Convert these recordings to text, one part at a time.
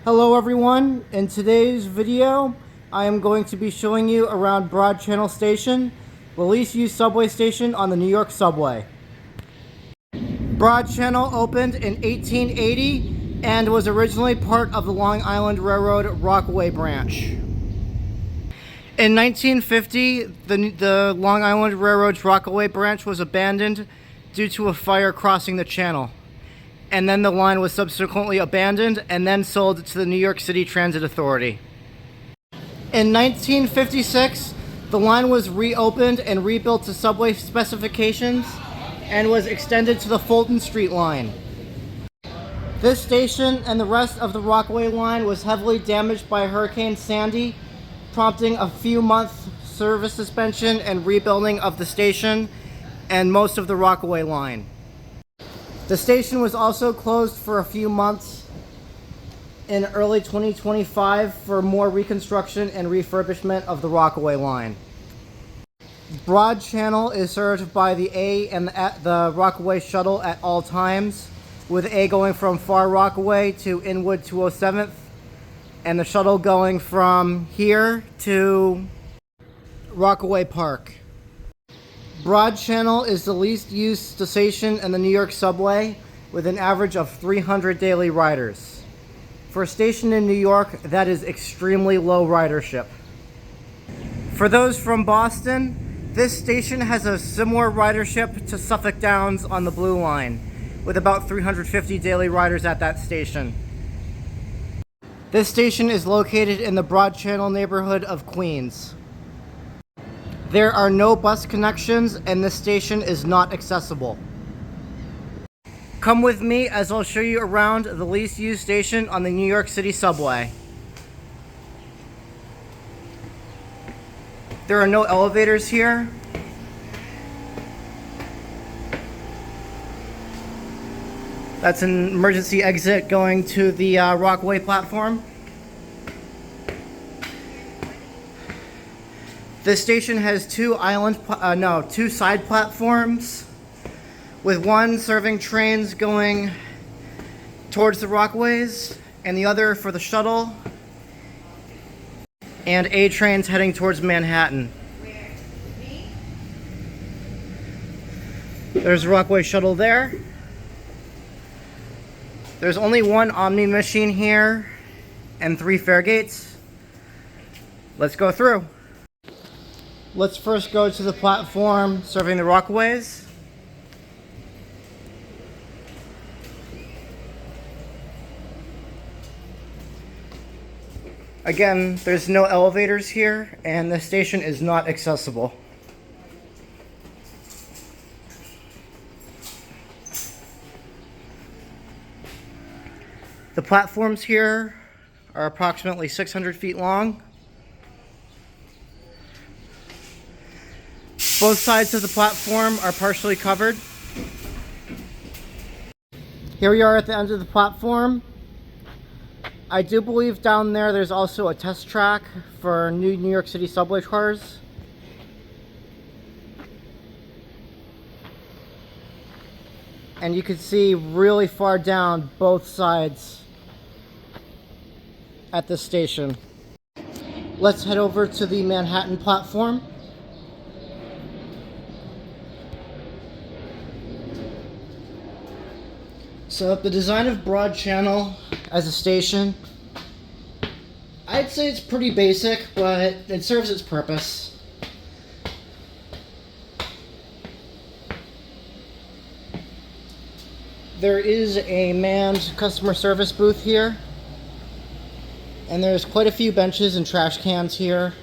Hello everyone, in today's video I am going to be showing you around Broad Channel Station, the least used subway station on the New York subway. Broad Channel opened in 1880 and was originally part of the Long Island Railroad Rockaway branch. In 1950, the Long Island Railroad's Rockaway branch was abandoned due to a fire crossing the channel. And then the line was subsequently abandoned and then sold to the New York City Transit Authority. In 1956, the line was reopened and rebuilt to subway specifications and was extended to the Fulton Street line. This station and the rest of the Rockaway line was heavily damaged by Hurricane Sandy, prompting a few months service suspension and rebuilding of the station and most of the Rockaway line. The station was also closed for a few months in early 2025 for more reconstruction and refurbishment of the Rockaway line. Broad Channel is served by the A and the Rockaway shuttle at all times, with A going from Far Rockaway to Inwood 207th, and the shuttle going from here to Rockaway Park. Broad Channel is the least used station in the New York subway, with an average of 300 daily riders. For a station in New York, that is extremely low ridership. For those from Boston, this station has a similar ridership to Suffolk Downs on the Blue Line, with about 350 daily riders at that station. This station is located in the Broad Channel neighborhood of Queens. There are no bus connections and this station is not accessible. Come with me as I'll show you around the least used station on the New York City subway. There are no elevators here. That's an emergency exit going to the Rockaway platform. This station has two side platforms, with one serving trains going towards the Rockaways and the other for the shuttle, and A trains heading towards Manhattan. There's a Rockaway shuttle there. There's only one Omni machine here and 3 fare gates. Let's go through. Let's first go to the platform serving the Rockaways. Again, there's no elevators here and the station is not accessible. The platforms here are approximately 600 feet long. Both sides of the platform are partially covered. Here we are at the end of the platform. I do believe down there there's also a test track for new New York City subway cars. And you can see really far down both sides at this station. Let's head over to the Manhattan platform. So the design of Broad Channel as a station, I'd say it's pretty basic, but it serves its purpose. There is a manned customer service booth here, and there's quite a few benches and trash cans here.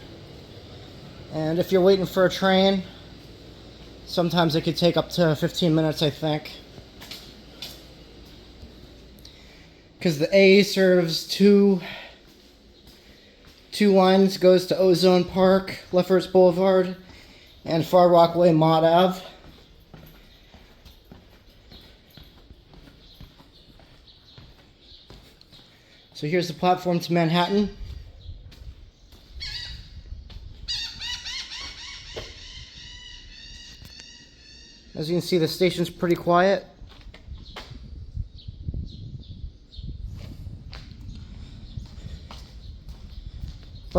And if you're waiting for a train, sometimes it could take up to 15 minutes, I think. Because the A serves two lines, goes to Ozone Park, Lefferts Boulevard, and Far Rockaway Mott Ave. So here's the platform to Manhattan. As you can see, the station's pretty quiet.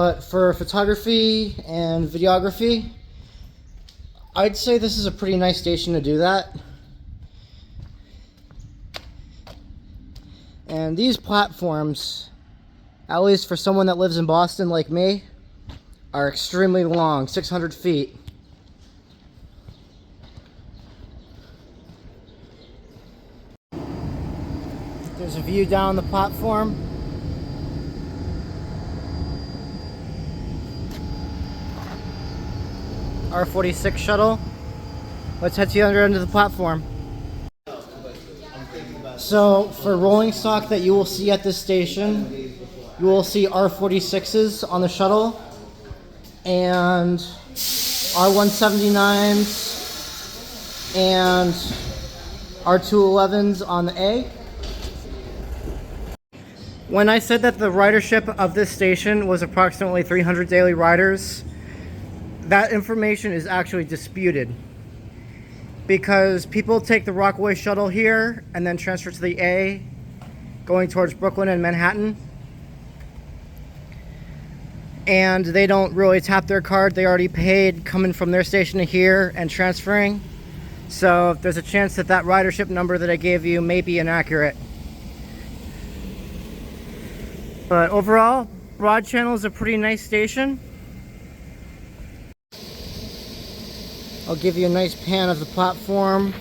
But for photography and videography, I'd say this is a pretty nice station to do that. And these platforms, at least for someone that lives in Boston like me, are extremely long, 600 feet. There's a view down the platform. R46 shuttle. Let's head to the other end of the platform. So for rolling stock that you will see at this station, you will see R46s on the shuttle and R179s and R211s on the A. When I said that the ridership of this station was approximately 300 daily riders, that information is actually disputed, because people take the Rockaway shuttle here and then transfer to the A going towards Brooklyn and Manhattan, and they don't really tap their card. They already paid coming from their station to here and transferring, so there's a chance that that ridership number that I gave you may be inaccurate. But overall, Broad Channel is a pretty nice station. I'll give you a nice pan of the platform.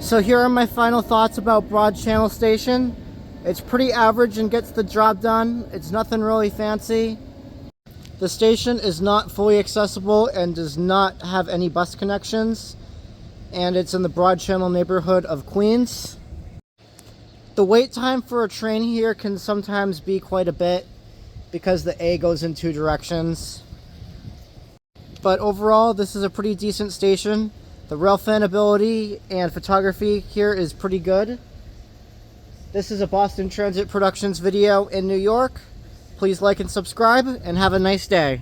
So here are my final thoughts about Broad Channel Station. It's pretty average and gets the job done. It's nothing really fancy. The station is not fully accessible and does not have any bus connections. And it's in the Broad Channel neighborhood of Queens. The wait time for a train here can sometimes be quite a bit because the A goes in two directions. But overall, this is a pretty decent station. The rail fan ability and photography here is pretty good. This is a Boston Transit Productions video in New York. Please like and subscribe and have a nice day.